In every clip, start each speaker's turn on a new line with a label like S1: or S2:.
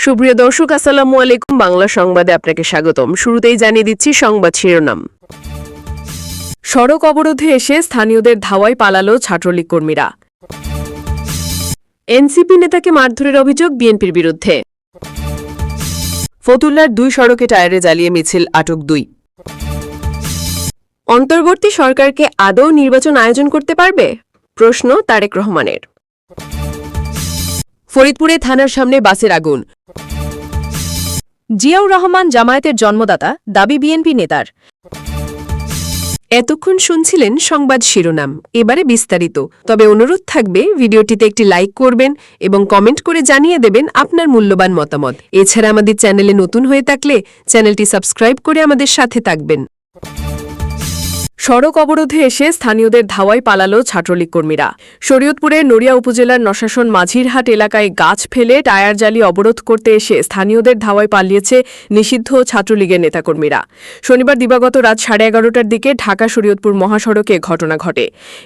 S1: সুপ্রিয় দর্শক, আসসালামু আলাইকুম। বাংলা সংবাদে আপনাকে স্বাগতম। শুরুতেই জানিয়ে দিচ্ছি সংবাদ শিরোনাম। সড়ক অবরোধে এসে স্থানীয়দের ধাওয়ায় পালালো ছাত্রলীগ কর্মীরা। এনসিপি নেতাকে মারধরের অভিযোগ বিএনপির বিরুদ্ধে। ফতুল্লার 2 সড়কে টায়ারে জ্বালিয়ে মিছিল, আটক 2। অন্তর্বর্তী সরকারকে আদৌ নির্বাচন আয়োজন করতে পারবে? প্রশ্ন তারেক রহমানের। ফরিদপুরে থানার সামনে বাসের আগুন। জিয়াউর রহমান জামায়াতের জন্মদাতা, দাবি বিএনপি নেতার। এতক্ষণ শুনছিলেন সংবাদ শিরোনাম, এবারে বিস্তারিত। তবে অনুরোধ থাকবে ভিডিওটিতে একটি লাইক করবেন এবং কমেন্ট করে জানিয়ে দেবেন আপনার মূল্যবান মতামত। এছাড়া আমাদের চ্যানেলে নতুন হয়ে থাকলে চ্যানেলটি সাবস্ক্রাইব করে আমাদের সাথে থাকবেন। সড়ক অবরোধে এসে স্থানীয়দের ধাওয়ায় পালালো ছাত্রলীগ কর্মীরা। শরীয়তপুরের নড়িয়া উপজেলার নশাসন মাঝিরহাট এলাকায় গাছ ফেলে টায়ার জ্বালিয়ে অবরোধ করতে এসে স্থানীয়দের ধাওয়ায় পালিয়েছে নিষিদ্ধ ছাত্রলীগের নেতাকর্মীরা। শনিবার দিবাগত রাত 11:30টার দিকে ঢাকা শরীয়তপুর মহাসড়কে ঘটনা ঘটে।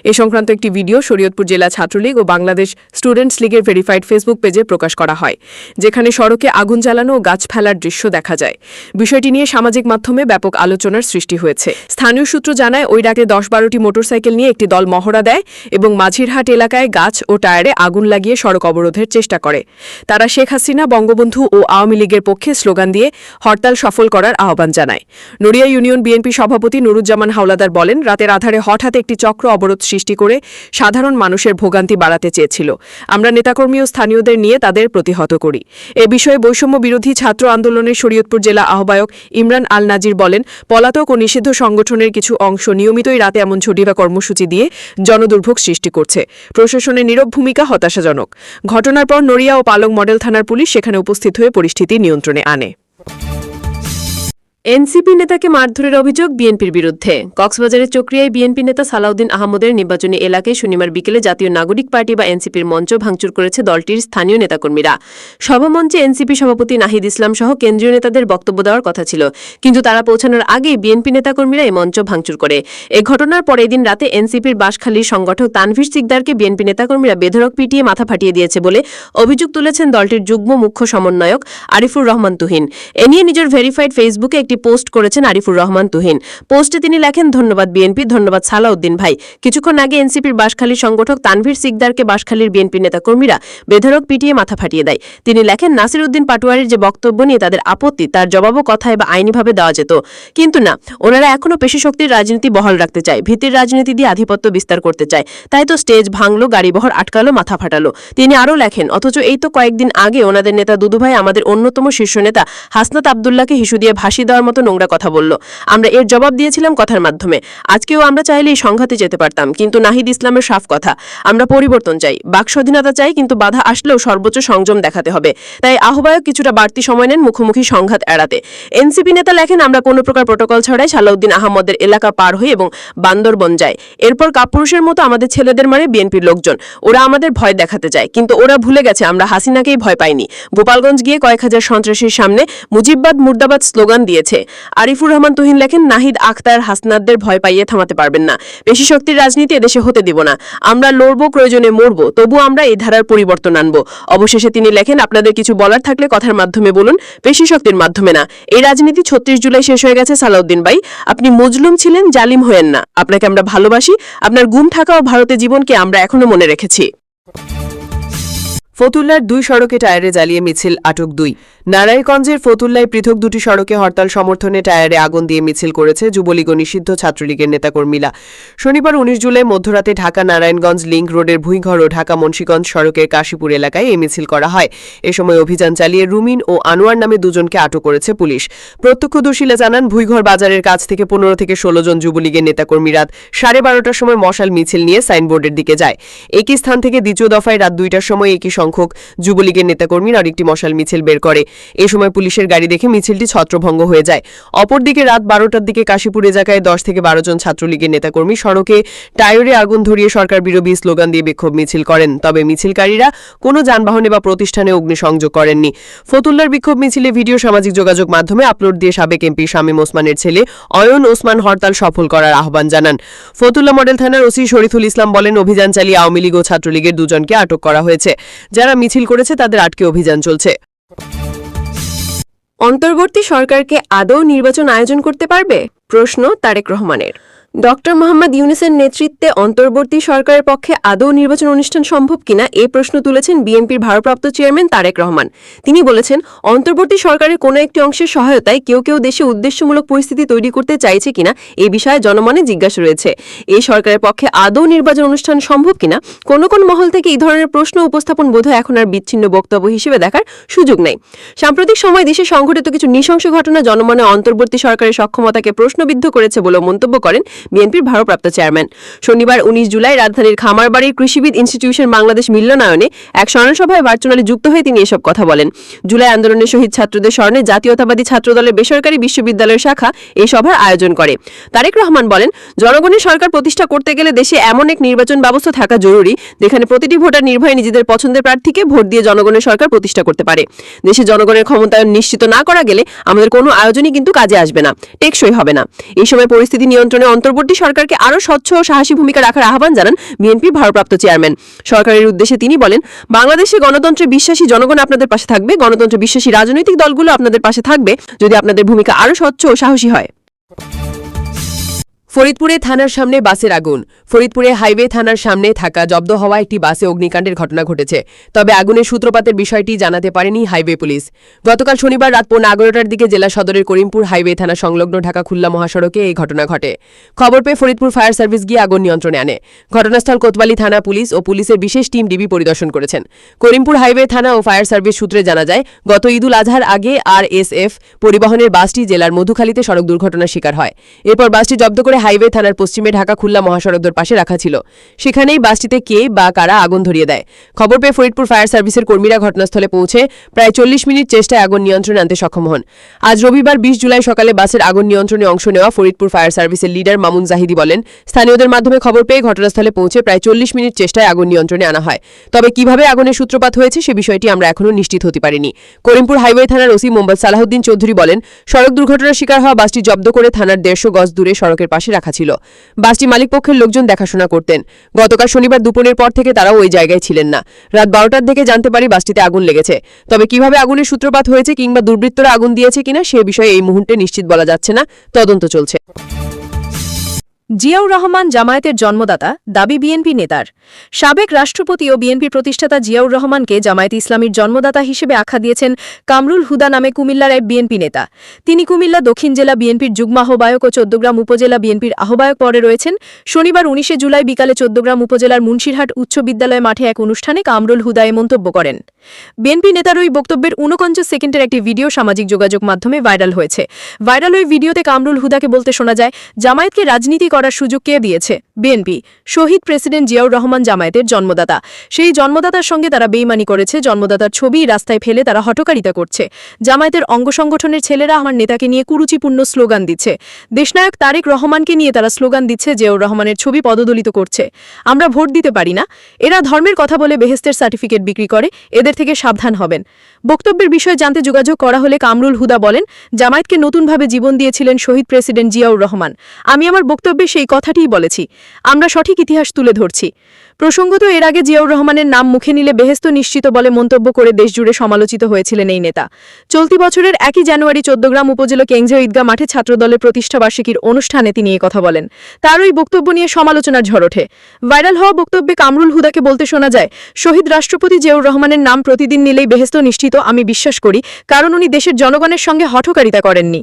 S1: এ সংক্রান্ত একটি ভিডিও শরীয়তপুর জেলা ছাত্রলীগ ও বাংলাদেশ স্টুডেন্টস লীগের ভেরিফাইড ফেসবুক পেজে প্রকাশ করা হয়, যেখানে সড়কে আগুন জ্বালানো ও গাছ ফেলার দৃশ্য দেখা যায়। বিষয়টি নিয়ে সামাজিক মাধ্যমে ব্যাপক আলোচনার সৃষ্টি হয়েছে। স্থানীয় সূত্র জানায়, ওই রাতে 10-12টি মোটরসাইকেল নিয়ে একটি দল মহড়া দেয় এবং মাঝিরহাট এলাকায় গাছ ও টায়ারে আগুন লাগিয়ে সড়ক অবরোধের চেষ্টা করে। তারা শেখ হাসিনা, বঙ্গবন্ধু ও আওয়ামী লীগের পক্ষে স্লোগান দিয়ে হরতাল সফল করার আহ্বান জানায়। নড়িয়া ইউনিয়ন বিএনপি সভাপতি নুরুজ্জামান হাওলাদার বলেন, রাতের আধারে হঠাৎ একটি চক্র অবরোধ সৃষ্টি করে সাধারণ মানুষের ভোগান্তি বাড়াতে চেয়েছিল। আমরা নেতাকর্মী ও স্থানীয়দের নিয়ে তাদের প্রতিহত করি। এ বিষয়ে বৈষম্য বিরোধী ছাত্র আন্দোলনের শরীয়তপুর জেলা আহ্বায়ক ইমরান আল নাজির বলেন, পলাতক ও নিষিদ্ধ সংগঠনের কিছু অংশ নিয়মিতই রাতে এমন ছুটি বা কর্মসূচি দিয়ে জনদুর্ভোগ সৃষ্টি করছে। প্রশাসনের নীরব ভূমিকা হতাশাজনক। ঘটনার পর নড়িয়া ও পালং মডেল থানার পুলিশ সেখানে উপস্থিত হয়ে পরিস্থিতি নিয়ন্ত্রণে আনে। এনসিপি নেতাকে মারধরের অভিযোগ বিএনপির বিরুদ্ধে। কক্সবাজারের চকরিয়ায় বিএনপি নেতা সালাউদ্দিন আহমদের নির্বাচনী এলাকায় শনিবার বিকেলে জাতীয় নাগরিক পার্টি বা এনসিপির মঞ্চ ভাঙচুর করেছে দলটির স্থানীয় নেতাকর্মীরা। সভামঞ্চে এনসিপি সভাপতি নাহিদ ইসলাম সহ কেন্দ্রীয় নেতাদের বক্তব্য দেওয়ার কথা ছিল, কিন্তু তারা পৌঁছানোর আগেই বিএনপি নেতাকর্মীরা এই মঞ্চ ভাঙচুর করে। এ ঘটনার পর এদিন রাতে এনসিপির বাঁশখালীর সংগঠক তানভীর সিকদারকে বিএনপি নেতাকর্মীরা বেধড়ক পিটিয়ে মাথা ফাটিয়ে দিয়েছে বলে অভিযোগ তুলেছেন দলটির যুগ্ম মুখ্য সমন্বয়ক আরিফুর রহমান তুহিন। এ নিয়ে নিজের ভেরিফাইড ফেসবুকে একটি পোস্ট করেছেন আরিফুর রহমান তুহিন। পোস্টে তিনি লেখেন, ধন্যবাদ বিএনপি, ধন্যবাদ সালাউদ্দিন ভাই। কিছুক্ষণ আগে এনসিপির বাঁশখালীর সংগঠক তানভীর সিকদারকে বাঁশখালীর বিএনপি নেতাকর্মীরা বেধড়ক পিটিয়ে মাথা ফাটিয়ে দেয়। তিনি লেখেন, নাসির উদ্দিন পাটোয়ারির যে বক্তব্য নিয়ে তাদের আপত্তি, তার জবাবও কথায় বা আইনিভাবে দেওয়া যেত, কিন্তু না, ওনারা এখনো পেশিশক্তির রাজনীতি বহাল রাখতে চায়, ভীতির রাজনীতি দিয়ে আধিপত্য বিস্তার করতে চায়। তাই তো স্টেজ ভাঙলো, গাড়িবহর আটকালো, মাথা ফাটালো। তিনি আরও লেখেন, অথচ এই তো কয়েকদিন আগে ওনাদের নেতা দুদুভাই আমাদের অন্যতম শীর্ষ নেতা হাসনাত আবদুল্লাহকে হিসু দিয়ে ভাসি দেওয়ার মতো নোংরা কথা বলল। আমরা এর জবাব দিয়েছিলাম কথার মাধ্যমে। আজকেও আমরা চাইলে এই সংঘাতে যেতে পারতাম, কিন্তু নাহিদ ইসলামের সাফ কথা, আমরা পরিবর্তন চাই, বাক স্বাধীনতা চাই, কিন্তু বাধা আসলেও সর্বোচ্চ সংযম দেখাতে হবে। তাই আহ্বায়ক কিছুটা বাড়তি সময় নেন মুখোমুখি সংঘাত এড়াতে। এনসিপি নেতা লেখেন, আমরা কোনো প্রকার প্রটোকল ছাড়াই সালাউদ্দিন আহমদের এলাকা পার হই এবং বান্দরবন যায়। এরপর কাপুরুষের মতো আমাদের ছেলেদের মারে বিএনপির লোকজন। ওরা আমাদের ভয় দেখাতে চায়, কিন্তু ওরা ভুলে গেছে আমরা হাসিনাকেই ভয় পাইনি। গোপালগঞ্জ গিয়ে কয়েক হাজার সন্ত্রাসীর সামনে মুজিববাদ মুর্দাবাদ স্লোগান দিয়েছে। আরিফুর রহমান তুহিন লেখেন, নাহিদ আখতার হাসনাতদের ভয় পাইয়ে থামাতে পারবেন না। পেশি শক্তির রাজনীতি এদেশে হতে দিব না। আমরা লড়বো, প্রয়োজনে মরবো, তবু আমরা এই ধারার পরিবর্তন আনবো। অবশেষে তিনি লেখেন, আপনাদের কিছু বলার থাকলে কথার মাধ্যমে বলুন, পেশি শক্তির মাধ্যমে না। এই রাজনীতি 36 জুলাই শেষ হয়ে গেছে সালাউদ্দিন ভাই। আপনি মজলুম ছিলেন, জালিম হয়েন না। আপনাকে আমরা ভালোবাসি। আপনার গুম থাকা ও ভারতে জীবনকে আমরা এখনো মনে রেখেছি। ফতুল্লার 2 সড়কে টায়ারে জ্বালিয়ে মিছিল, আটক 2। নারায়ণগঞ্জের ফতুল্লায় পৃথক 2টি সড়কে হরতাল সমর্থনে টায়ারে আগুন দিয়ে মিছিল করেছে যুবলীগ ও নিষিদ্ধ ছাত্রলীগের নেতাকর্মীরা। শনিবার 19 জুলাই মধ্যরাতে ঢাকা নারায়ণগঞ্জ লিংক রোডের ভুঁইঘর ও ঢাকা মুন্সিগঞ্জ সড়কের কাশীপুর এলাকায় এই মিছিল করা হয়। এ সময় অভিযান চালিয়ে রুমিন ও আনোয়ার নামে দুজনকে আটক করেছে পুলিশ। প্রত্যক্ষদর্শীরা জানান, ভুঁইঘর বাজারের কাছ থেকে 15 থেকে 16 জন যুবলীগের নেতাকর্মী রাত 12:30টার সময় মশাল মিছিল নিয়ে সাইনবোর্ডের দিকে যায়। একই স্থান থেকে দ্বিতীয় দফায় রাত 2টার সময় একই সংখ্যক যুবলীগের নেতাকর্মীরা আরেকটি মশাল মিছিল বের করে। এ সময় পুলিশের গাড়ি দেখে মিছিলটি ছত্রভঙ্গ হয়ে যায়। অপরদিকে রাত 12টার দিকে কাশীপুর এলাকায় 10 থেকে 12 জন ছাত্রলীগের নেতাকর্মী সড়কে টায়ারে আগুন ধরিয়ে সরকার বিরোধী স্লোগান দিয়ে বিক্ষোভ মিছিল করেন। তবে মিছিলকারীরা কোনো যানবাহনে বা প্রতিষ্ঠানে অগ্নিসংযোগ করেননি। ফতুল্লার বিক্ষোভ মিছিলে ভিডিও সামাজিক যোগাযোগ মাধ্যমে আপলোড দিয়ে সাবেক এমপি শামীম ওসমানের ছেলে অয়ন ওসমান হরতাল সফল করার আহ্বান জানান। ফতুল্লা মডেল থানার ওসি শরীফুল ইসলাম বলেন, অভিযান চালিয়ে আওয়ামী লীগ ও ছাত্রলীগের 2 জনকে আটক করা হয়েছে। যারা মিছিল করেছে তাদের আটকে অভিযান চলছে। অন্তর্বর্তী সরকারকে আদৌ নির্বাচন আয়োজন করতে পারবে? প্রশ্ন তারেক রহমানের। ডক্টর মোহাম্মদ ইউনূসের নেতৃত্বে অন্তর্বর্তী সরকারের পক্ষে আদৌ নির্বাচন অনুষ্ঠান সম্ভব কিনা এই প্রশ্ন তুলেছেন বিএনপির ভারপ্রাপ্ত চেয়ারম্যান তারেক রহমান। তিনি বলেছেন, অন্তর্বর্তী সরকারের কোনো একটি অংশের সহায়তায় কেউ কেউ দেশে উদ্দেশ্যমূলক পরিস্থিতি তৈরি করতে চাইছে কিনা এই বিষয়ে জনমনে জিজ্ঞাসা রয়েছে। এই সরকারের পক্ষে আদৌ নির্বাচন অনুষ্ঠান সম্ভব কিনা কোন কোন মহল থেকে এই ধরনের প্রশ্ন উপস্থাপন বোধহয় এখন আর বিচ্ছিন্ন বক্তব্য হিসেবে দেখার সুযোগ নেই। সাম্প্রতিক সময় দেশে সংঘটিত কিছু নৃশংস ঘটনা জনমনে অন্তর্বর্তী সরকারের সক্ষমতাকে প্রশ্নবিদ্ধ করেছে বলে মন্তব্য করেন বিএনপির ভারপ্রাপ্ত চেয়ারম্যান। শনিবার 19 জুলাই রাজধানীর খামারবাড়ির কৃষিবিদ ইনস্টিটিউশন বাংলাদেশ মিলনায়নে এক স্মরণসভায় ভার্চুয়ালি যুক্ত হয়ে তিনি এসব কথা বলেন। জুলাই আন্দোলনের শহীদ ছাত্রদের স্মরণে জাতীয়তাবাদী ছাত্রদলের বেসরকারি বিশ্ববিদ্যালয়ের শাখা এই সভার আয়োজন করে। তারেক রহমান বলেন, জনগণের সরকার প্রতিষ্ঠা করতে গেলে দেশে এমন এক নির্বাচন ব্যবস্থা থাকা জরুরি যেখানে প্রতিটি ভোটার নির্ভয়ে নিজেদের পছন্দের প্রার্থীকে ভোট দিয়ে জনগণের সরকার প্রতিষ্ঠা করতে পারে। দেশে জনগণের ক্ষমতায়ন নিশ্চিত না করা গেলে আমাদের কোনো আয়োজনই কিন্তু কাজে আসবে না, টেকসই হবে না। এই সময় পরিস্থিতি নিয়ন্ত্রণে অন্তর্বর্তী সরকারকে আরও স্বচ্ছ ও সাহসী ভূমিকা রাখার আহ্বান জানান বিএনপির ভারপ্রাপ্ত চেয়ারম্যান। সরকারের উদ্দেশ্যে তিনি বলেন, বাংলাদেশে গণতন্ত্রে বিশ্বাসী জনগণ আপনাদের পাশে থাকবে, গণতন্ত্রে বিশ্বাসী রাজনৈতিক দলগুলো আপনাদের পাশে থাকবে যদি আপনাদের ভূমিকা আরও স্বচ্ছ ও সাহসী হয়। ফরিদপুরে থানার সামনে বাসের আগুন। ফরিদপুরে হাইওয়ে থানার সামনে থাকা জব্দ হওয়া একটি বাসে অগ্নিকাণ্ডের ঘটনা ঘটেছে। তবে আগুনের সূত্রপাতের বিষয়টি জানাতে পারেনি হাইওয়ে পুলিশ। গতকাল শনিবার রাত 11:15টার দিকে জেলা সদরের করিমপুর হাইওয়ে থানা সংলগ্ন ঢাকা খুলনা মহাসড়কে এই ঘটনা ঘটে। খবর পেয়ে ফরিদপুর ফায়ার সার্ভিস গিয়ে আগুন নিয়ন্ত্রণে আনে। ঘটনাস্থল কোতোয়ালি থানা পুলিশ ও পুলিশের বিশেষ টিম ডিবি পরিদর্শন করেছেন। করিমপুর হাইওয়ে থানা ও ফায়ার সার্ভিস সূত্রে জানা যায়, গত ঈদুল আজহার আগে আরএসএফ পরিবহনের বাসটি জেলার মধুখালীতে সড়ক দুর্ঘটনার শিকার হয়। এরপর বাসটি জব্দ করে হাইওয়ে থানার পশ্চিমে ঢাকা খুলনা মহাসড়কের পাশে রাখা ছিল। সেখানেই বাসটিতে কে বা কারা আগুন ধরিয়ে দেয়। খবর পেয়ে ফরিদপুর ফায়ার সার্ভিসের কর্মীরা ঘটনাস্থলে পৌঁছে প্রায় 40 মিনিট চেষ্টায় আগুন নিয়ন্ত্রণে আনতে সক্ষম হন। আজ রবিবার 20 জুলাই সকালে বাসের আগুন নিয়ন্ত্রণে অংশ নেওয়া ফরিদপুর ফায়ার সার্ভিসের লিডার মামুন জাহিদি বলেন, স্থানীয়দের মাধ্যমে খবর পেয়ে ঘটনাস্থলে পৌঁছে প্রায় 40 মিনিট চেষ্টায় আগুন নিয়ন্ত্রণে আনা হয়। তবে কিভাবে আগুনের সূত্রপাত হয়েছে সে বিষয়টি আমরা এখনও নিশ্চিত হতে পারিনি। করিমপুর হাইওয়ে থানার ওসি মোহাম্মদ সালাহুদ্দিন চৌধুরী বলেন, সড়ক দুর্ঘটনার শিকার হওয়া বাসটি জব্দ করে থানার 150 গজ দূরে সড়কের পাশে রাখা ছিল। বাসটি মালিকপক্ষের লোকজন দেখাশোনা করতেন। গতকাল শনিবার দুপুরের পর থেকে তারাও ওই জায়গায় ছিলেন না। রাত 12টার দিকে জানতে পারি বাসটিতে আগুন লেগেছে। তবে কিভাবে আগুনের সূত্রপাত হয়েছে কিংবা দুর্বৃত্তরা আগুন দিয়েছে কিনা সে বিষয়ে এই মুহূর্তে নিশ্চিত বলা যাচ্ছে না, তদন্ত চলছে।
S2: জিয়াউর রহমান জামায়াতের জন্মদাতা, দাবি বিএনপি নেতার। সাবেক রাষ্ট্রপতি ও বিএনপি প্রতিষ্ঠাতা জিয়াউর রহমানকে জামায়াত ইসলামীর জন্মদাতা হিসেবে আখ্যা দিয়েছেন কামরুল হুদা নামে কুমিল্লার এক বিএনপি নেতা। তিনি কুমিল্লা দক্ষিণ জেলা বিএনপির যুগ্ম আহ্বায়ক ও চৌদ্দগ্রাম উপজেলা বিএনপির আহ্বায়ক পদে রয়েছেন। শনিবার 19 জুলাই বিকালে চৌদ্দগ্রাম উপজেলার মুন্সিরহাট উচ্চ বিদ্যালয় মাঠে এক অনুষ্ঠানে কামরুল হুদা এ মন্তব্য করেন। বিএনপি নেতার ওই বক্তব্যের 49 সেকেন্ডের একটি ভিডিও সামাজিক যোগাযোগ মাধ্যমে ভাইরাল হয়েছে। ভাইরাল ওই ভিডিওতে কামরুল হুদাকে বলতে শোনা যায়, জামায়াতকে রাজনীতি করার সুযোগ কে দিয়েছে? বিএনপি। শহীদ প্রেসিডেন্ট জিয়াউর রহমান জামায়াতের জন্মদাতা। সেই জন্মদাতার সঙ্গে তারা বেইমানি করেছে। জন্মদাতার ছবি রাস্তায় ফেলে তারা হটকারিতা করছে। জামায়াতের অঙ্গ সংগঠনের ছেলেরা আমার নেতাকে নিয়ে কুরুচিপূর্ণ স্লোগান দিচ্ছে। দেশনায়ক তারেক রহমানকে নিয়ে তারা স্লোগান দিচ্ছে, জিয়াউর রহমানের ছবি পদদলিত করছে। আমরা ভোট দিতে পারি না। এরা ধর্মের কথা বলে বেহেস্তের সার্টিফিকেট বিক্রি করে, এদের থেকে সাবধান হবেন। বক্তব্যের বিষয়ে জানতে যোগাযোগ করা হলে কামরুল হুদা বলেন, জামায়াতকে নতুনভাবে জীবন দিয়েছিলেন শহীদ প্রেসিডেন্ট জিয়াউর রহমান। আমি আমার বক্তব্যে সেই কথাটিই বলেছি। আমরা সঠিক ইতিহাস তুলে ধরছি। প্রসঙ্গত, এর আগে জিয়াউর রহমানের নাম মুখে নিলে বেহেস্ত নিশ্চিত বলে মন্তব্য করে দেশজুড়ে সমালোচিত হয়েছিলেন এই নেতা। চলতি বছরের 1 জানুয়ারি চৌদ্দগ্রাম উপজেলা কেংঝা ঈদগাহ মাঠে ছাত্রদলের প্রতিষ্ঠাবার্ষিকীর অনুষ্ঠানে তিনি এই কথা বলেন। তার ওই বক্তব্য নিয়ে সমালোচনার ঝড় ওঠে। ভাইরাল হওয়া বক্তব্যে কামরুল হুদাকে বলতে শোনা যায়, শহীদ রাষ্ট্রপতি জিয়াউর রহমানের নাম প্রতিদিন নিলেই বেহেস্ত নিশ্চিত আমি বিশ্বাস করি, কারণ উনি দেশের জনগণের সঙ্গে হঠকারিতা করেননি।